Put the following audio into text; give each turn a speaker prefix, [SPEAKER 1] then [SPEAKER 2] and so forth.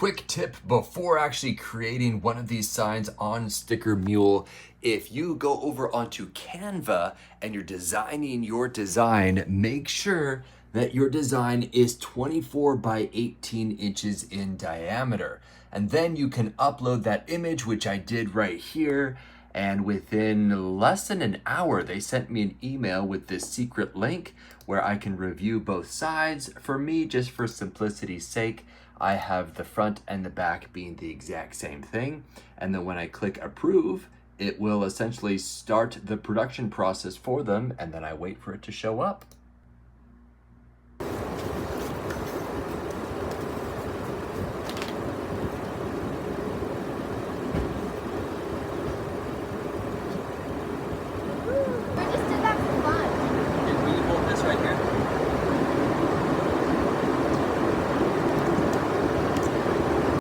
[SPEAKER 1] quick tip before actually creating one of these signs on Sticker Mule. If you go over onto Canva and you're designing your design, make sure that your design is 24 by 18 inches in diameter. And then you can upload that image, which I did right here. And within less than an hour, they sent me an email with this secret link where I can review both sides. For me, just for simplicity's sake, I have the front and the back being the exact same thing. And then when I click approve, it will essentially start the production process for them, and then I wait for it to show up.